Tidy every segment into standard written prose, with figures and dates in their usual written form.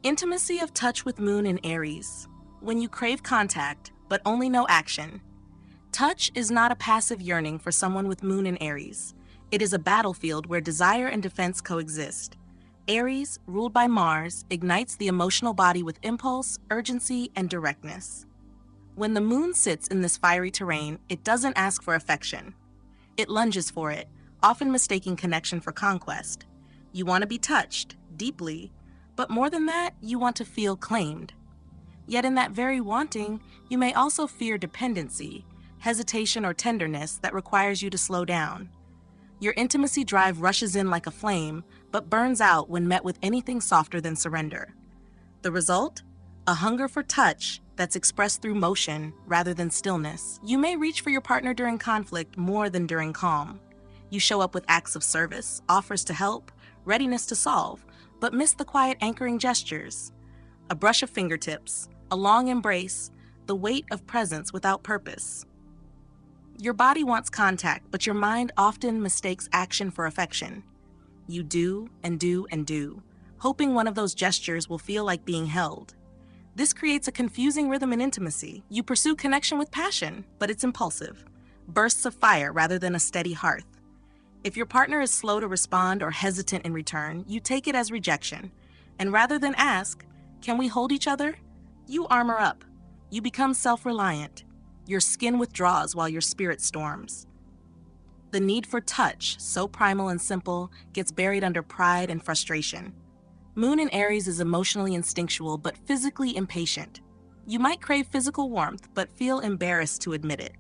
Intimacy of touch with Moon in Aries. When you crave contact, but only no action. Touch is not a passive yearning for someone with Moon in Aries. It is a battlefield where desire and defense coexist. Aries, ruled by Mars, ignites the emotional body with impulse, urgency, and directness. When the Moon sits in this fiery terrain, it doesn't ask for affection. It lunges for it, often mistaking connection for conquest. You want to be touched, deeply, but more than that, you want to feel claimed. Yet in that very wanting, you may also fear dependency, hesitation, or tenderness that requires you to slow down. Your intimacy drive rushes in like a flame, but burns out when met with anything softer than surrender. The result? A hunger for touch that's expressed through motion rather than stillness. You may reach for your partner during conflict more than during calm. You show up with acts of service, offers to help, readiness to solve, but miss the quiet anchoring gestures. A brush of fingertips, a long embrace, the weight of presence without purpose. Your body wants contact, but your mind often mistakes action for affection. You do and do and do, hoping one of those gestures will feel like being held. This creates a confusing rhythm in intimacy. You pursue connection with passion, but it's impulsive. Bursts of fire rather than a steady hearth. If your partner is slow to respond or hesitant in return, you take it as rejection. And rather than ask, "Can we hold each other?" you armor up. You become self-reliant. Your skin withdraws while your spirit storms. The need for touch, so primal and simple, gets buried under pride and frustration. Moon in Aries is emotionally instinctual but physically impatient. You might crave physical warmth but feel embarrassed to admit it.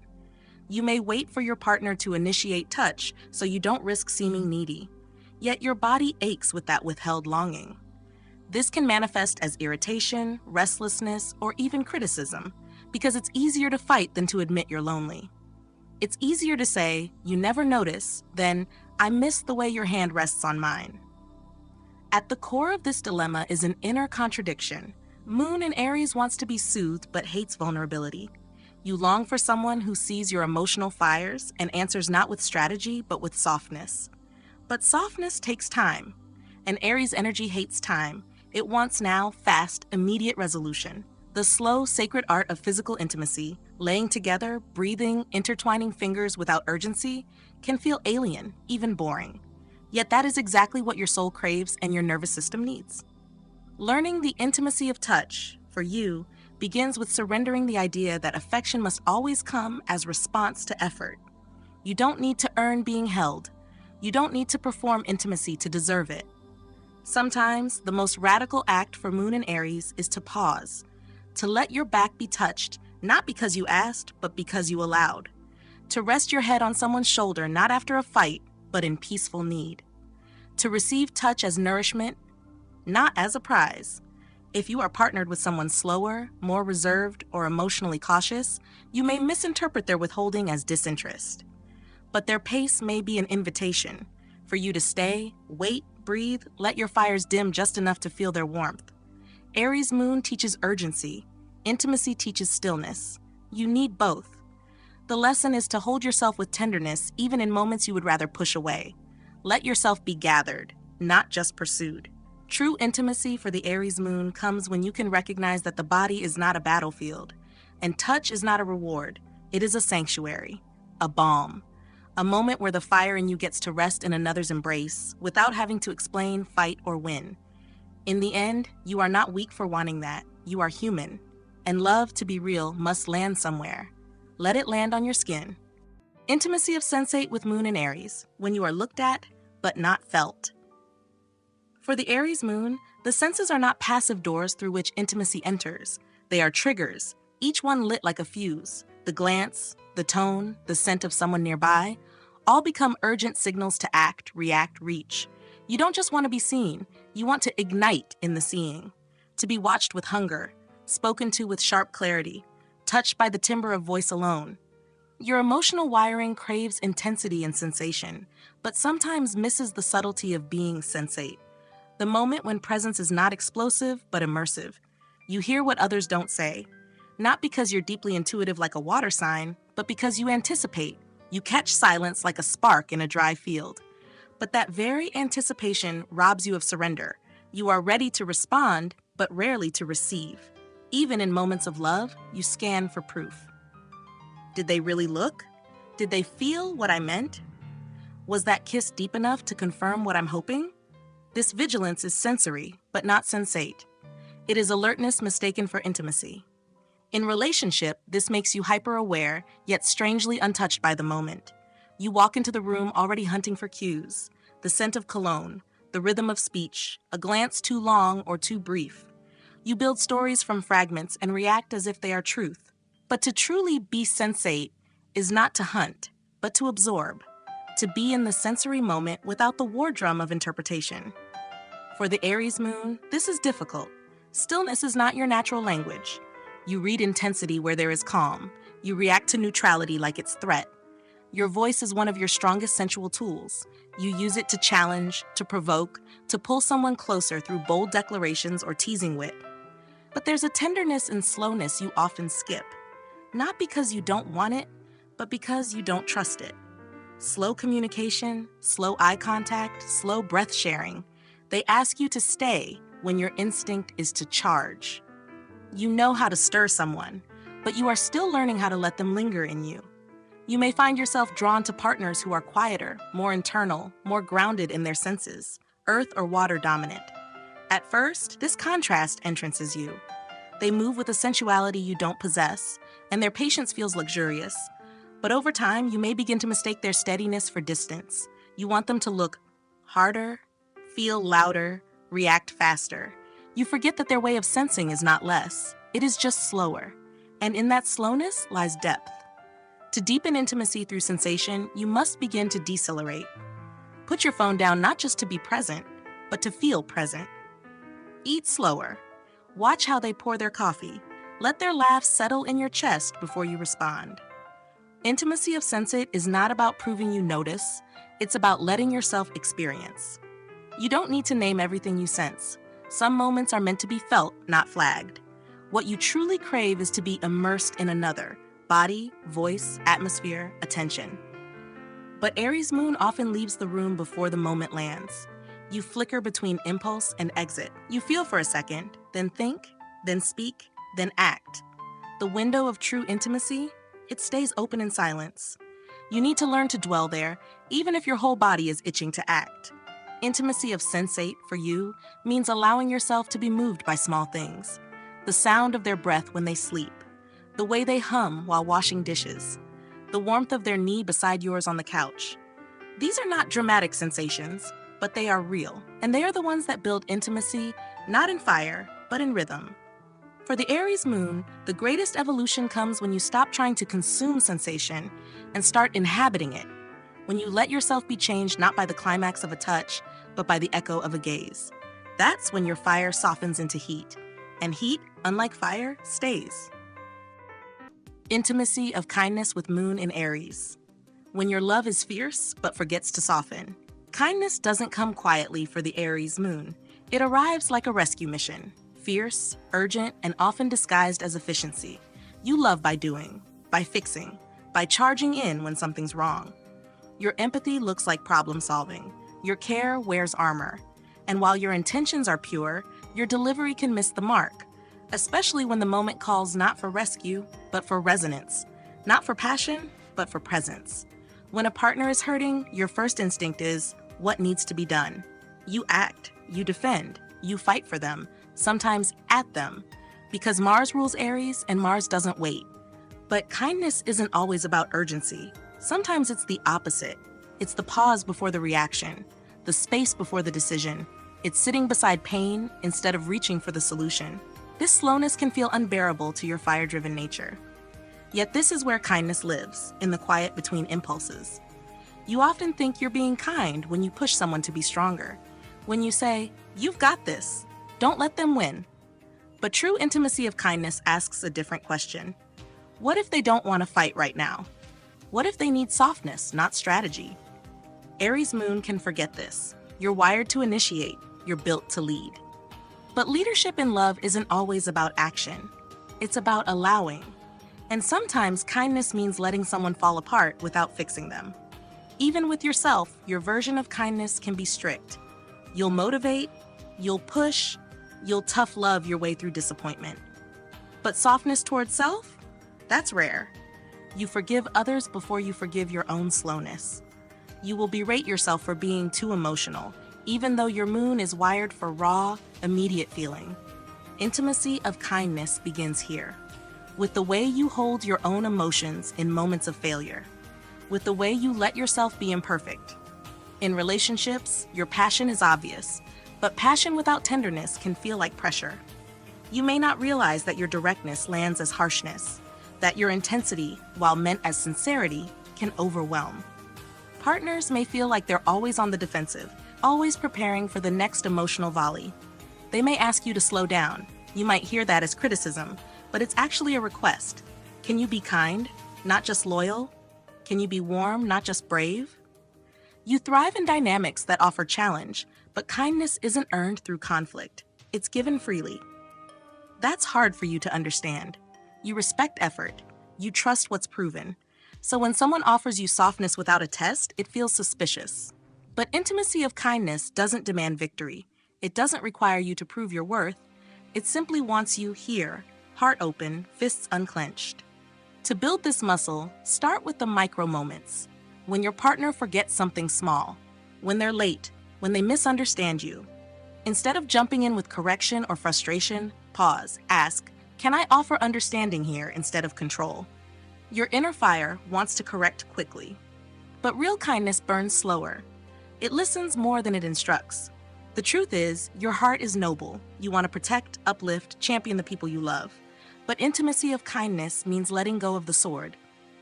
You may wait for your partner to initiate touch so you don't risk seeming needy. Yet your body aches with that withheld longing. This can manifest as irritation, restlessness, or even criticism, because it's easier to fight than to admit you're lonely. It's easier to say, "You never notice," than, "I miss the way your hand rests on mine." At the core of this dilemma is an inner contradiction. Moon in Aries wants to be soothed but hates vulnerability. You long for someone who sees your emotional fires and answers not with strategy but with softness. But softness takes time, and Aries energy hates time. It wants now, fast, immediate resolution. The slow, sacred art of physical intimacy, laying together, breathing, intertwining fingers without urgency, can feel alien, even boring. Yet that is exactly what your soul craves and your nervous system needs. Learning the intimacy of touch, for you, begins with surrendering the idea that affection must always come as response to effort. You don't need to earn being held. You don't need to perform intimacy to deserve it. Sometimes, the most radical act for Moon in Aries is to pause, to let your back be touched, not because you asked, but because you allowed. To rest your head on someone's shoulder, not after a fight, but in peaceful need. To receive touch as nourishment, not as a prize. If you are partnered with someone slower, more reserved, or emotionally cautious, you may misinterpret their withholding as disinterest. But their pace may be an invitation for you to stay, wait, breathe, let your fires dim just enough to feel their warmth. Aries Moon teaches urgency. Intimacy teaches stillness. You need both. The lesson is to hold yourself with tenderness even in moments you would rather push away. Let yourself be gathered, not just pursued. True intimacy for the Aries Moon comes when you can recognize that the body is not a battlefield, and touch is not a reward. It is a sanctuary, a balm, a moment where the fire in you gets to rest in another's embrace without having to explain, fight, or win. In the end, you are not weak for wanting that. You are human, and love, to be real, must land somewhere. Let it land on your skin. Intimacy of sensate with Moon in Aries, when you are looked at, but not felt. For the Aries Moon, the senses are not passive doors through which intimacy enters. They are triggers, each one lit like a fuse. The glance, the tone, the scent of someone nearby, all become urgent signals to act, react, reach. You don't just want to be seen, you want to ignite in the seeing. To be watched with hunger, spoken to with sharp clarity, touched by the timbre of voice alone. Your emotional wiring craves intensity and sensation, but sometimes misses the subtlety of being sensate. The moment when presence is not explosive, but immersive. You hear what others don't say, not because you're deeply intuitive like a water sign, but because you anticipate. You catch silence like a spark in a dry field. But that very anticipation robs you of surrender. You are ready to respond, but rarely to receive. Even in moments of love, you scan for proof. Did they really look? Did they feel what I meant? Was that kiss deep enough to confirm what I'm hoping? This vigilance is sensory, but not sensate. It is alertness mistaken for intimacy. In relationship, this makes you hyper-aware, yet strangely untouched by the moment. You walk into the room already hunting for cues, the scent of cologne, the rhythm of speech, a glance too long or too brief. You build stories from fragments and react as if they are truth. But to truly be sensate is not to hunt, but to absorb, to be in the sensory moment without the war drum of interpretation. For the Aries Moon, this is difficult. Stillness is not your natural language. You read intensity where there is calm. You react to neutrality like it's threat. Your voice is one of your strongest sensual tools. You use it to challenge, to provoke, to pull someone closer through bold declarations or teasing wit. But there's a tenderness and slowness you often skip. Not because you don't want it, but because you don't trust it. Slow communication, slow eye contact, slow breath sharing. They ask you to stay when your instinct is to charge. You know how to stir someone, but you are still learning how to let them linger in you. You may find yourself drawn to partners who are quieter, more internal, more grounded in their senses, earth or water dominant. At first, this contrast entrances you. They move with a sensuality you don't possess, and their patience feels luxurious. But over time, you may begin to mistake their steadiness for distance. You want them to look harder, feel louder, react faster. You forget that their way of sensing is not less. It is just slower. And in that slowness lies depth. To deepen intimacy through sensation, you must begin to decelerate. Put your phone down not just to be present, but to feel present. Eat slower. Watch how they pour their coffee. Let their laughs settle in your chest before you respond. Intimacy of sensate is not about proving you notice. It's about letting yourself experience. You don't need to name everything you sense. Some moments are meant to be felt, not flagged. What you truly crave is to be immersed in another. Body, voice, atmosphere, attention. But Aries Moon often leaves the room before the moment lands. You flicker between impulse and exit. You feel for a second, then think, then speak, then act. The window of true intimacy, it stays open in silence. You need to learn to dwell there, even if your whole body is itching to act. Intimacy of sensate, for you, means allowing yourself to be moved by small things. The sound of their breath when they sleep. The way they hum while washing dishes. The warmth of their knee beside yours on the couch. These are not dramatic sensations, but they are real. And they are the ones that build intimacy, not in fire, but in rhythm. For the Aries Moon, the greatest evolution comes when you stop trying to consume sensation and start inhabiting it. When you let yourself be changed not by the climax of a touch, but by the echo of a gaze. That's when your fire softens into heat. And heat, unlike fire, stays. Intimacy of kindness with Moon in Aries. When your love is fierce, but forgets to soften. Kindness doesn't come quietly for the Aries Moon. It arrives like a rescue mission. Fierce, urgent, and often disguised as efficiency. You love by doing, by fixing, by charging in when something's wrong. Your empathy looks like problem solving. Your care wears armor. And while your intentions are pure, your delivery can miss the mark. Especially when the moment calls not for rescue, but for resonance. Not for passion, but for presence. When a partner is hurting, your first instinct is, what needs to be done? You act, you defend, you fight for them, sometimes at them. Because Mars rules Aries and Mars doesn't wait. But kindness isn't always about urgency. Sometimes it's the opposite. It's the pause before the reaction, the space before the decision. It's sitting beside pain instead of reaching for the solution. This slowness can feel unbearable to your fire-driven nature. Yet this is where kindness lives, in the quiet between impulses. You often think you're being kind when you push someone to be stronger. When you say, "You've got this. Don't let them win." But true intimacy of kindness asks a different question. What if they don't want to fight right now? What if they need softness, not strategy? Aries Moon can forget this. You're wired to initiate. You're built to lead. But leadership in love isn't always about action. It's about allowing. And sometimes kindness means letting someone fall apart without fixing them. Even with yourself, your version of kindness can be strict. You'll motivate, you'll push, You'll tough love your way through disappointment. But softness towards self? That's rare. You forgive others before you forgive your own slowness. You will berate yourself for being too emotional, even though your moon is wired for raw, immediate feeling. Intimacy of kindness begins here, with the way you hold your own emotions in moments of failure, with the way you let yourself be imperfect. In relationships, your passion is obvious, but passion without tenderness can feel like pressure. You may not realize that your directness lands as harshness, that your intensity, while meant as sincerity, can overwhelm. Partners may feel like they're always on the defensive, always preparing for the next emotional volley. They may ask you to slow down. You might hear that as criticism, but it's actually a request. Can you be kind, not just loyal? Can you be warm, not just brave? You thrive in dynamics that offer challenge, but kindness isn't earned through conflict. It's given freely. That's hard for you to understand. You respect effort. You trust what's proven. So when someone offers you softness without a test, it feels suspicious. But intimacy of kindness doesn't demand victory. It doesn't require you to prove your worth. It simply wants you here, heart open, fists unclenched. To build this muscle, start with the micro moments. When your partner forgets something small, when they're late, when they misunderstand you. Instead of jumping in with correction or frustration, pause, ask, can I offer understanding here instead of control? Your inner fire wants to correct quickly. But real kindness burns slower. It listens more than it instructs. The truth is, your heart is noble. You want to protect, uplift, champion the people you love. But intimacy of kindness means letting go of the sword.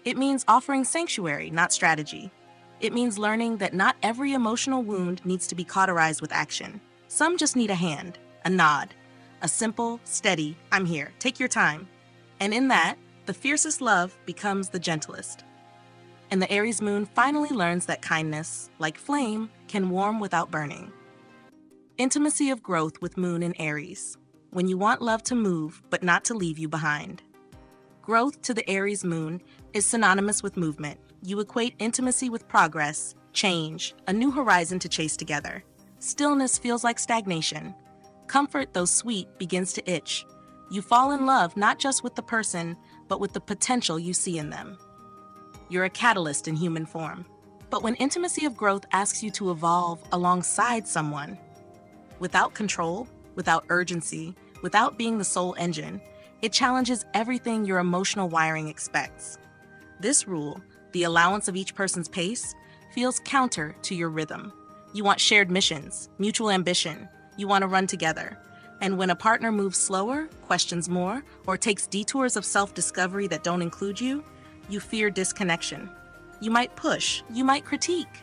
It means offering sanctuary, not strategy. It means learning that not every emotional wound needs to be cauterized with action. Some just need a hand, a nod, a simple, steady, I'm here, take your time. And in that, the fiercest love becomes the gentlest. And the Aries Moon finally learns that kindness, like flame, can warm without burning. Intimacy of growth with Moon in Aries. When you want love to move, but not to leave you behind. Growth to the Aries Moon is synonymous with movement. You equate intimacy with progress, change, a new horizon to chase together. Stillness feels like stagnation. Comfort, though sweet, begins to itch. You fall in love not just with the person, but with the potential you see in them. You're a catalyst in human form. But when intimacy of growth asks you to evolve alongside someone, without control, without urgency, without being the sole engine, it challenges everything your emotional wiring expects. This rule, the allowance of each person's pace, feels counter to your rhythm. You want shared missions, mutual ambition. You want to run together. And when a partner moves slower, questions more, or takes detours of self-discovery that don't include you, you fear disconnection. You might push, you might critique.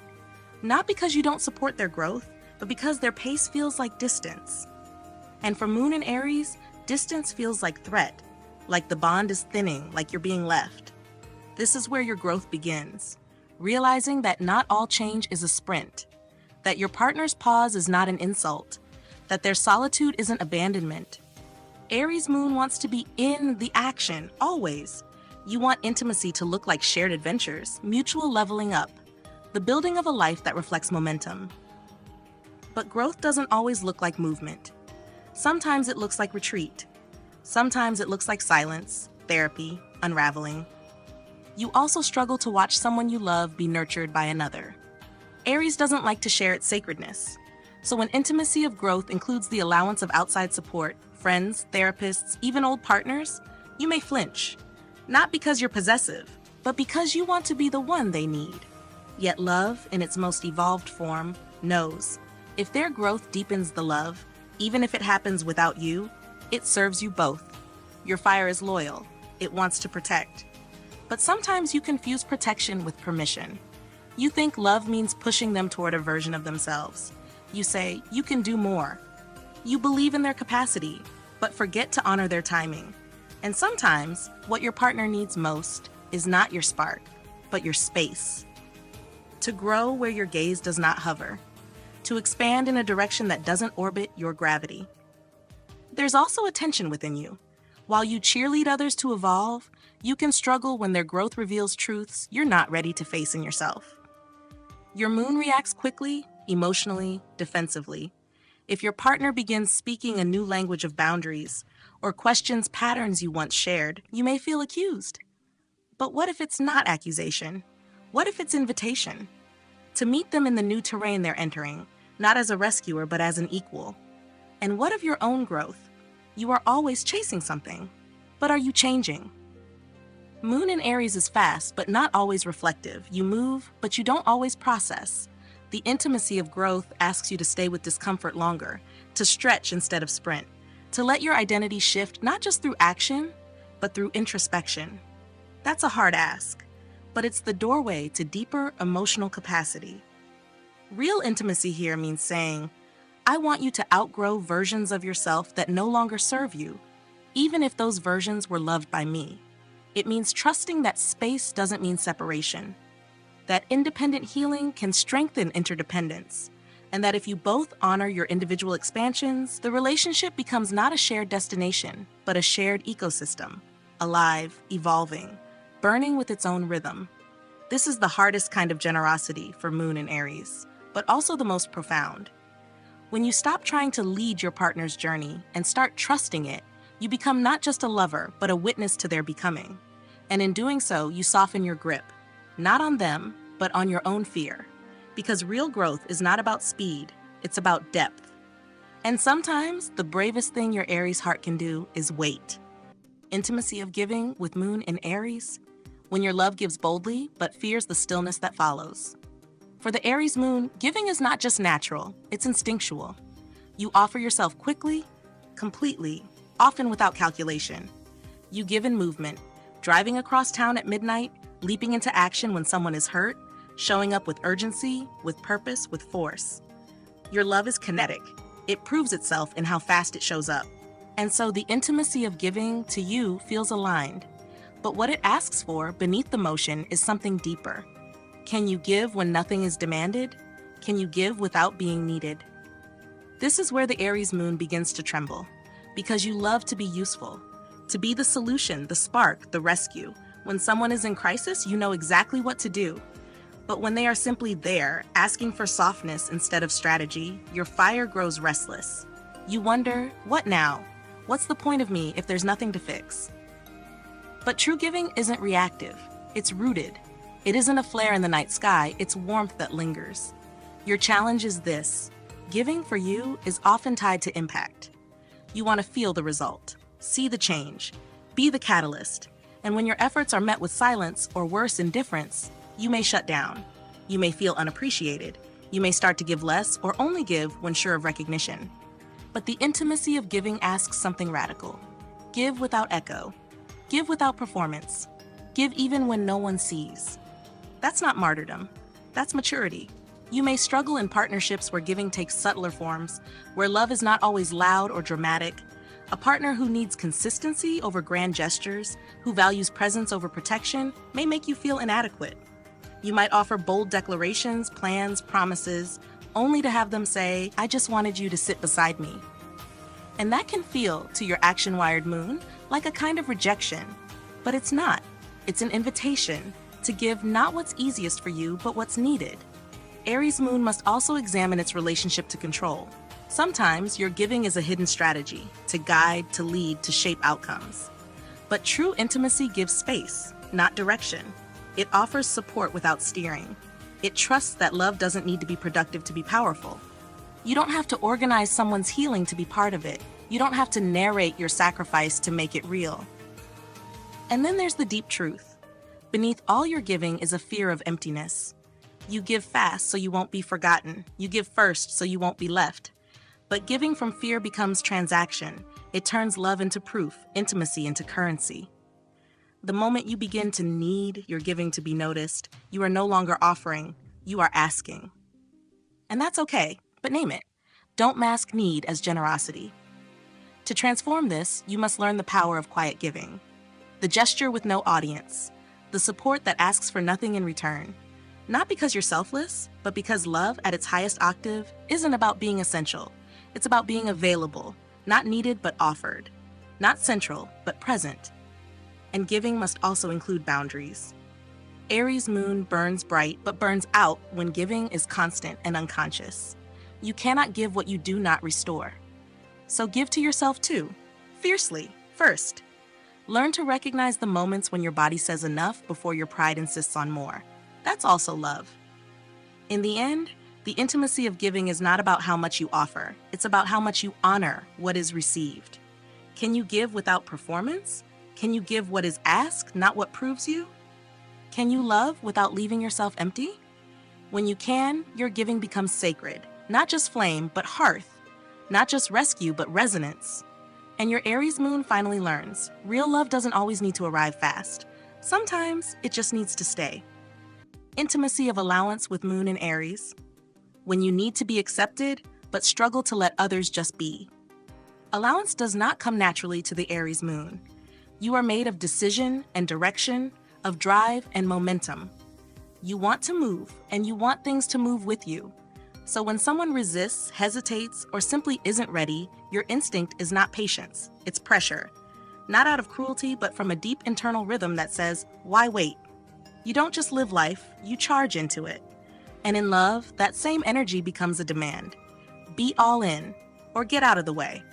Not because you don't support their growth, but because their pace feels like distance. And for Moon in Aries, distance feels like threat, like the bond is thinning, like you're being left. This is where your growth begins, realizing that not all change is a sprint, that your partner's pause is not an insult, that their solitude isn't abandonment. Aries Moon wants to be in the action, always. You want intimacy to look like shared adventures, mutual leveling up, the building of a life that reflects momentum. But growth doesn't always look like movement. Sometimes it looks like retreat. Sometimes it looks like silence, therapy, unraveling. You also struggle to watch someone you love be nurtured by another. Aries doesn't like to share its sacredness. So when intimacy of growth includes the allowance of outside support, friends, therapists, even old partners, you may flinch. Not because you're possessive, but because you want to be the one they need. Yet love, in its most evolved form, knows if their growth deepens the love, even if it happens without you, it serves you both. Your fire is loyal. It wants to protect. But sometimes you confuse protection with permission. You think love means pushing them toward a version of themselves. You say, you can do more. You believe in their capacity, but forget to honor their timing. And sometimes, what your partner needs most is not your spark, but your space. To grow where your gaze does not hover. To expand in a direction that doesn't orbit your gravity. There's also a tension within you. While you cheerlead others to evolve, you can struggle when their growth reveals truths you're not ready to face in yourself. Your moon reacts quickly, emotionally, defensively. If your partner begins speaking a new language of boundaries or questions patterns you once shared, you may feel accused. But what if it's not accusation? What if it's invitation? To meet them in the new terrain they're entering, not as a rescuer but as an equal. And what of your own growth? You are always chasing something. But are you changing? Moon in Aries is fast, but not always reflective. You move, but you don't always process. The intimacy of growth asks you to stay with discomfort longer, to stretch instead of sprint, to let your identity shift not just through action, but through introspection. That's a hard ask, but it's the doorway to deeper emotional capacity. Real intimacy here means saying, I want you to outgrow versions of yourself that no longer serve you, even if those versions were loved by me. It means trusting that space doesn't mean separation, that independent healing can strengthen interdependence, and that if you both honor your individual expansions, the relationship becomes not a shared destination, but a shared ecosystem, alive, evolving, burning with its own rhythm. This is the hardest kind of generosity for Moon in Aries, but also the most profound. When you stop trying to lead your partner's journey and start trusting it, you become not just a lover, but a witness to their becoming. And in doing so, you soften your grip, not on them, but on your own fear. Because real growth is not about speed, it's about depth. And sometimes the bravest thing your Aries heart can do is wait. Intimacy of giving with Moon in Aries, when your love gives boldly, but fears the stillness that follows. For the Aries Moon, giving is not just natural, it's instinctual. You offer yourself quickly, completely, often without calculation. You give in movement, driving across town at midnight, leaping into action when someone is hurt, showing up with urgency, with purpose, with force. Your love is kinetic. It proves itself in how fast it shows up. And so the intimacy of giving to you feels aligned. But what it asks for beneath the motion is something deeper. Can you give when nothing is demanded? Can you give without being needed? This is where the Aries Moon begins to tremble, because you love to be useful, to be the solution, the spark, the rescue. When someone is in crisis, you know exactly what to do. But when they are simply there, asking for softness instead of strategy, your fire grows restless. You wonder, what now? What's the point of me if there's nothing to fix? But true giving isn't reactive. It's rooted. It isn't a flare in the night sky, it's warmth that lingers. Your challenge is this. Giving for you is often tied to impact. You want to feel the result, see the change, be the catalyst. And when your efforts are met with silence or worse, indifference, you may shut down. You may feel unappreciated. You may start to give less or only give when sure of recognition. But the intimacy of giving asks something radical. Give without echo. Give without performance. Give even when no one sees. That's not martyrdom. That's maturity. You may struggle in partnerships where giving takes subtler forms, where love is not always loud or dramatic. A partner who needs consistency over grand gestures, who values presence over protection, may make you feel inadequate. You might offer bold declarations, plans, promises, only to have them say, I just wanted you to sit beside me. And that can feel, to your action-wired moon, like a kind of rejection. But it's not. It's an invitation to give not what's easiest for you, but what's needed. Aries Moon must also examine its relationship to control. Sometimes your giving is a hidden strategy, to guide, to lead, to shape outcomes. But true intimacy gives space, not direction. It offers support without steering. It trusts that love doesn't need to be productive to be powerful. You don't have to organize someone's healing to be part of it. You don't have to narrate your sacrifice to make it real. And then there's the deep truth. Beneath all your giving is a fear of emptiness. You give fast so you won't be forgotten. You give first so you won't be left. But giving from fear becomes transaction. It turns love into proof, intimacy into currency. The moment you begin to need your giving to be noticed, you are no longer offering, you are asking. And that's okay, but name it. Don't mask need as generosity. To transform this, you must learn the power of quiet giving. The gesture with no audience. The support that asks for nothing in return. Not because you're selfless, but because love at its highest octave isn't about being essential. It's about being available, not needed but offered. Not central, but present. And giving must also include boundaries. Aries Moon burns bright but burns out when giving is constant and unconscious. You cannot give what you do not restore. So give to yourself too, fiercely, first. Learn to recognize the moments when your body says enough before your pride insists on more. That's also love. In the end, the intimacy of giving is not about how much you offer. It's about how much you honor what is received. Can you give without performance? Can you give what is asked, not what proves you? Can you love without leaving yourself empty? When you can, your giving becomes sacred. Not just flame, but hearth. Not just rescue, but resonance. And your Aries moon finally learns, real love doesn't always need to arrive fast. Sometimes it just needs to stay. Intimacy of allowance with moon in Aries. When you need to be accepted, but struggle to let others just be. Allowance does not come naturally to the Aries moon. You are made of decision and direction, of drive and momentum. You want to move, and you want things to move with you. So when someone resists, hesitates, or simply isn't ready, your instinct is not patience, it's pressure. Not out of cruelty, but from a deep internal rhythm that says, why wait? You don't just live life, you charge into it. And in love, that same energy becomes a demand. Be all in, or get out of the way.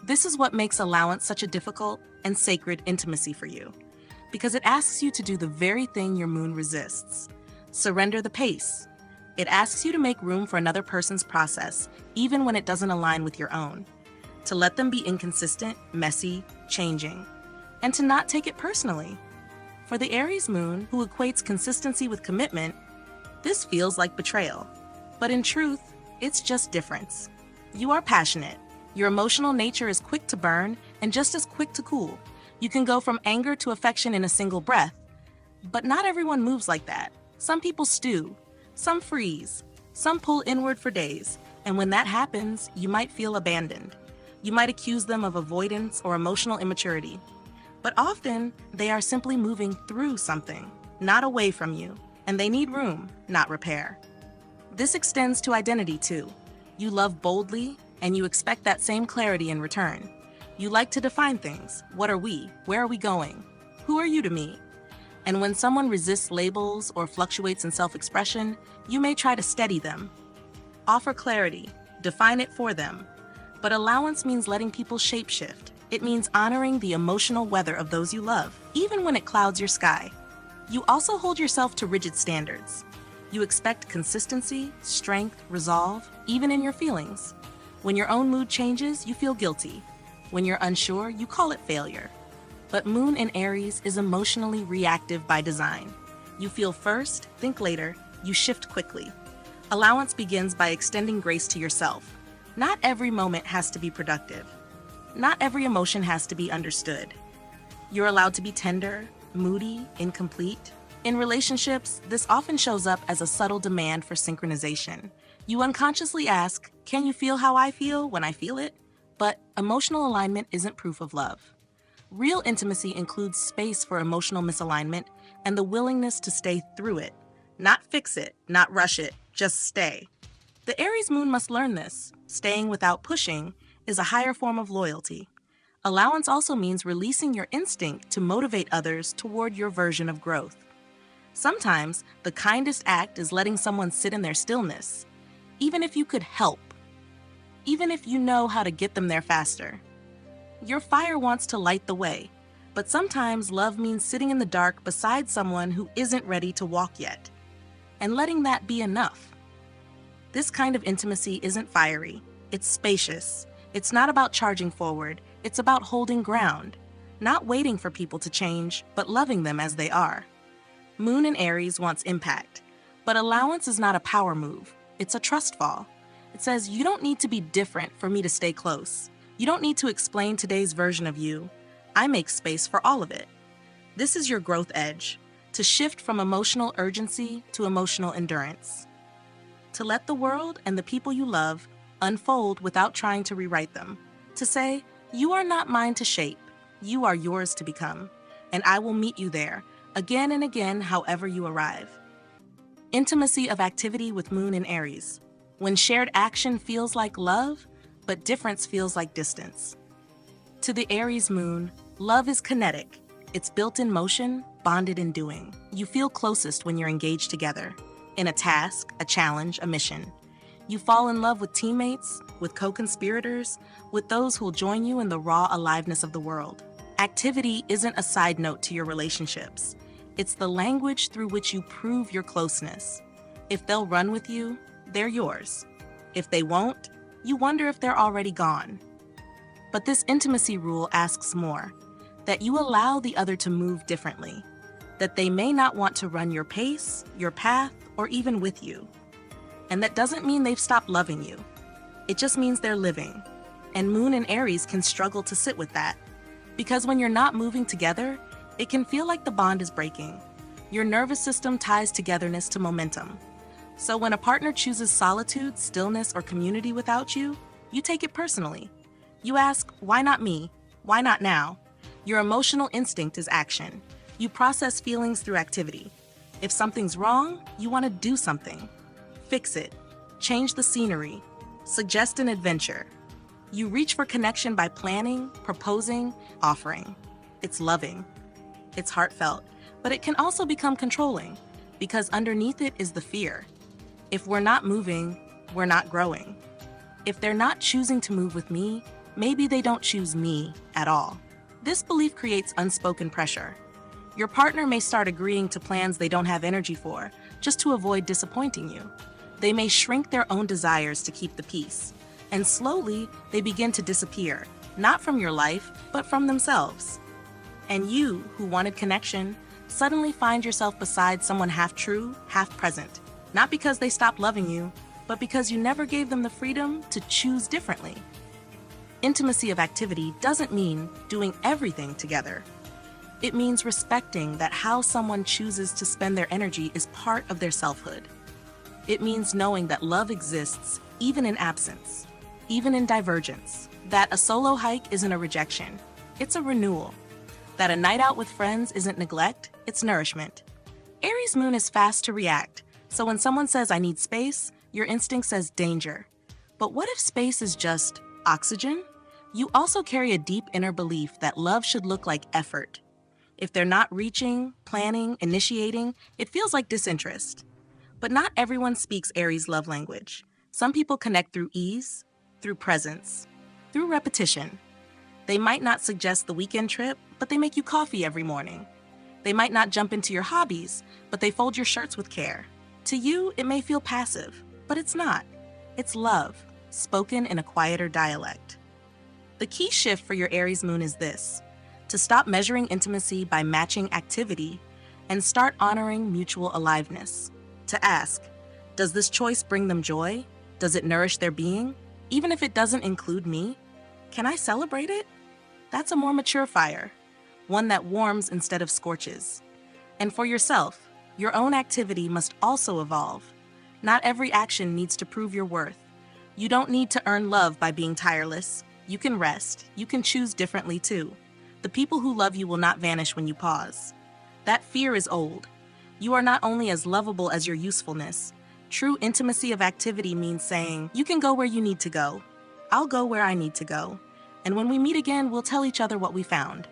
This is what makes allowance such a difficult and sacred intimacy for you, because it asks you to do the very thing your moon resists. Surrender the pace. It asks you to make room for another person's process, even when it doesn't align with your own. To let them be inconsistent, messy, changing, and to not take it personally. For the Aries moon, who equates consistency with commitment, this feels like betrayal. But in truth, it's just difference. You are passionate. Your emotional nature is quick to burn and just as quick to cool. You can go from anger to affection in a single breath. But not everyone moves like that. Some people stew. Some freeze, some pull inward for days, and when that happens, you might feel abandoned. You might accuse them of avoidance or emotional immaturity. But often, they are simply moving through something, not away from you, and they need room, not repair. This extends to identity too. You love boldly, and you expect that same clarity in return. You like to define things. What are we? Where are we going? Who are you to me? And when someone resists labels or fluctuates in self-expression, you may try to steady them. Offer clarity, define it for them. But allowance means letting people shapeshift. It means honoring the emotional weather of those you love, even when it clouds your sky. You also hold yourself to rigid standards. You expect consistency, strength, resolve, even in your feelings. When your own mood changes, you feel guilty. When you're unsure, you call it failure. But moon in Aries is emotionally reactive by design. You feel first, think later, you shift quickly. Allowance begins by extending grace to yourself. Not every moment has to be productive. Not every emotion has to be understood. You're allowed to be tender, moody, incomplete. In relationships, this often shows up as a subtle demand for synchronization. You unconsciously ask, can you feel how I feel when I feel it? But emotional alignment isn't proof of love. Real intimacy includes space for emotional misalignment and the willingness to stay through it. Not fix it, not rush it, just stay. The Aries moon must learn this. Staying without pushing is a higher form of loyalty. Allowance also means releasing your instinct to motivate others toward your version of growth. Sometimes, the kindest act is letting someone sit in their stillness, even if you could help, even if you know how to get them there faster. Your fire wants to light the way, but sometimes love means sitting in the dark beside someone who isn't ready to walk yet, and letting that be enough. This kind of intimacy isn't fiery, it's spacious. It's not about charging forward, it's about holding ground, not waiting for people to change, but loving them as they are. Moon in Aries wants impact, but allowance is not a power move, it's a trust fall. It says you don't need to be different for me to stay close. You don't need to explain today's version of you. I make space for all of it. This is your growth edge, to shift from emotional urgency to emotional endurance. To let the world and the people you love unfold without trying to rewrite them. To say, you are not mine to shape, you are yours to become, and I will meet you there, again and again, however you arrive. Intimacy of activity with moon in Aries. When shared action feels like love, but difference feels like distance. To the Aries moon, love is kinetic. It's built in motion, bonded in doing. You feel closest when you're engaged together, in a task, a challenge, a mission. You fall in love with teammates, with co-conspirators, with those who'll join you in the raw aliveness of the world. Activity isn't a side note to your relationships. It's the language through which you prove your closeness. If they'll run with you, they're yours. If they won't, you wonder if they're already gone. But this intimacy rule asks more, that you allow the other to move differently, that they may not want to run your pace, your path, or even with you. And that doesn't mean they've stopped loving you. It just means they're living. And Moon and Aries can struggle to sit with that. Because when you're not moving together, it can feel like the bond is breaking. Your nervous system ties togetherness to momentum. So when a partner chooses solitude, stillness, or community without you, you take it personally. You ask, why not me? Why not now? Your emotional instinct is action. You process feelings through activity. If something's wrong, you want to do something. Fix it. Change the scenery. Suggest an adventure. You reach for connection by planning, proposing, offering. It's loving. It's heartfelt. But it can also become controlling, because underneath it is the fear. If we're not moving, we're not growing. If they're not choosing to move with me, maybe they don't choose me at all. This belief creates unspoken pressure. Your partner may start agreeing to plans they don't have energy for, just to avoid disappointing you. They may shrink their own desires to keep the peace. And slowly, they begin to disappear, not from your life, but from themselves. And you, who wanted connection, suddenly find yourself beside someone half true, half present. Not because they stopped loving you, but because you never gave them the freedom to choose differently. Intimacy of activity doesn't mean doing everything together. It means respecting that how someone chooses to spend their energy is part of their selfhood. It means knowing that love exists even in absence, even in divergence, that a solo hike isn't a rejection, it's a renewal, that a night out with friends isn't neglect, it's nourishment. Aries Moon is fast to react, so when someone says, I need space, your instinct says danger. But what if space is just oxygen? You also carry a deep inner belief that love should look like effort. If they're not reaching, planning, initiating, it feels like disinterest. But not everyone speaks Aries love language. Some people connect through ease, through presence, through repetition. They might not suggest the weekend trip, but they make you coffee every morning. They might not jump into your hobbies, but they fold your shirts with care. To you, it may feel passive, but it's not. It's love, spoken in a quieter dialect. The key shift for your Aries Moon is this: to stop measuring intimacy by matching activity and start honoring mutual aliveness. To ask, does this choice bring them joy? Does it nourish their being? Even if it doesn't include me, can I celebrate it? That's a more mature fire, one that warms instead of scorches. And for yourself, your own activity must also evolve. Not every action needs to prove your worth. You don't need to earn love by being tireless. You can rest. You can choose differently too. The people who love you will not vanish when you pause. That fear is old. You are not only as lovable as your usefulness. True intimacy of activity means saying, you can go where you need to go. I'll go where I need to go. And when we meet again, we'll tell each other what we found.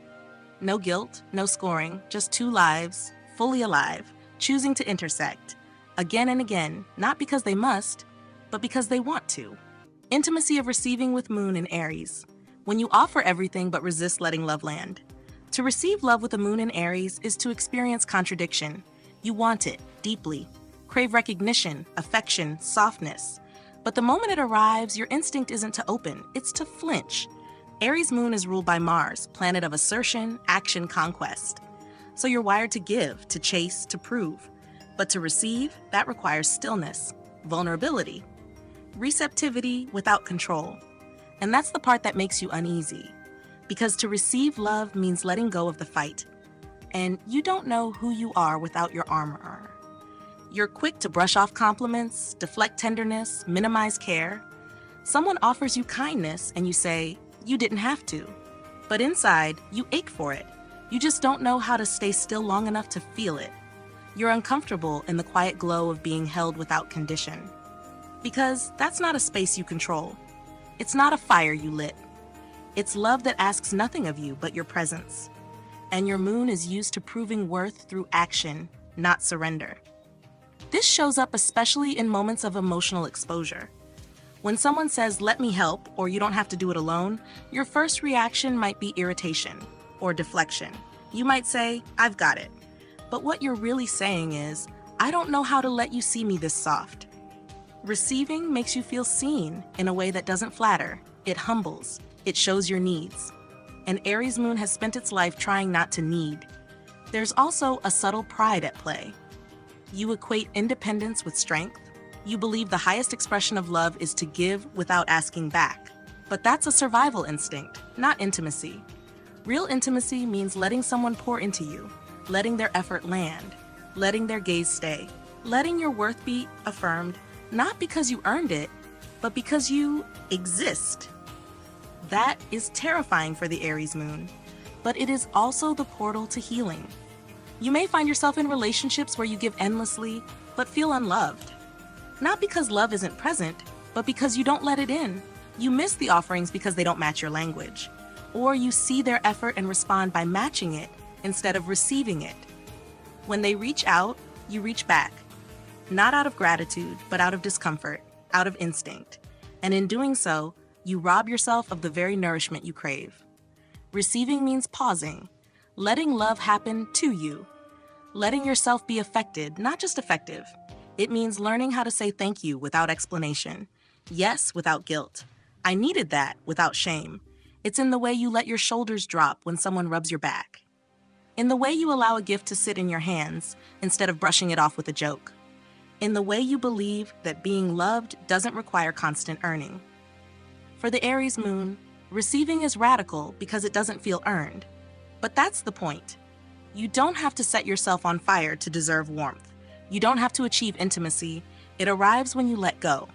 No guilt, no scoring, just two lives, fully alive, choosing to intersect. Again and again, not because they must, but because they want to. Intimacy of receiving with Moon in Aries. When you offer everything but resist letting love land. To receive love with a Moon in Aries is to experience contradiction. You want it, deeply. Crave recognition, affection, softness. But the moment it arrives, your instinct isn't to open, it's to flinch. Aries Moon is ruled by Mars, planet of assertion, action, conquest. So you're wired to give, to chase, to prove. But to receive, that requires stillness, vulnerability, receptivity without control. And that's the part that makes you uneasy. Because to receive love means letting go of the fight. And you don't know who you are without your armor. You're quick to brush off compliments, deflect tenderness, minimize care. Someone offers you kindness and you say, you didn't have to. But inside, you ache for it. You just don't know how to stay still long enough to feel it. You're uncomfortable in the quiet glow of being held without condition. Because that's not a space you control. It's not a fire you lit. It's love that asks nothing of you but your presence. And your Moon is used to proving worth through action, not surrender. This shows up especially in moments of emotional exposure. When someone says, "Let me help," or "You don't have to do it alone," your first reaction might be irritation or deflection. You might say, "I've got it." But what you're really saying is, "I don't know how to let you see me this soft." Receiving makes you feel seen in a way that doesn't flatter. It humbles. It shows your needs. And Aries Moon has spent its life trying not to need. There's also a subtle pride at play. You equate independence with strength. You believe the highest expression of love is to give without asking back. But that's a survival instinct, not intimacy. Real intimacy means letting someone pour into you, letting their effort land, letting their gaze stay, letting your worth be affirmed, not because you earned it, but because you exist. That is terrifying for the Aries Moon, but it is also the portal to healing. You may find yourself in relationships where you give endlessly, but feel unloved. Not because love isn't present, but because you don't let it in. You miss the offerings because they don't match your language. Or you see their effort and respond by matching it instead of receiving it. When they reach out, you reach back. Not out of gratitude, but out of discomfort, out of instinct. And in doing so, you rob yourself of the very nourishment you crave. Receiving means pausing, letting love happen to you, letting yourself be affected, not just effective. It means learning how to say thank you without explanation, yes without guilt, I needed that without shame. It's in the way you let your shoulders drop when someone rubs your back, in the way you allow a gift to sit in your hands instead of brushing it off with a joke, in the way you believe that being loved doesn't require constant earning. For the Aries Moon, receiving is radical because it doesn't feel earned. But that's the point. You don't have to set yourself on fire to deserve warmth. You don't have to achieve intimacy. It arrives when you let go.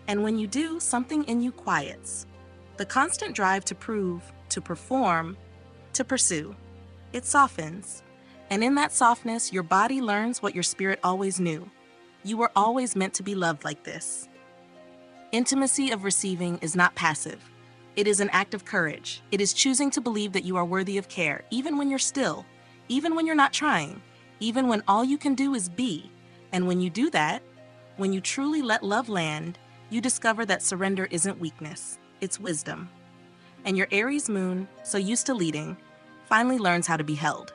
And when you do, something in you quiets. The constant drive to prove, to perform, to pursue. It softens. And in that softness, your body learns what your spirit always knew. You were always meant to be loved like this. Intimacy of receiving is not passive. It is an act of courage. It is choosing to believe that you are worthy of care, even when you're still, even when you're not trying, even when all you can do is be. And when you do that, when you truly let love land, you discover that surrender isn't weakness, it's wisdom. And your Aries Moon, so used to leading, finally learns how to be held.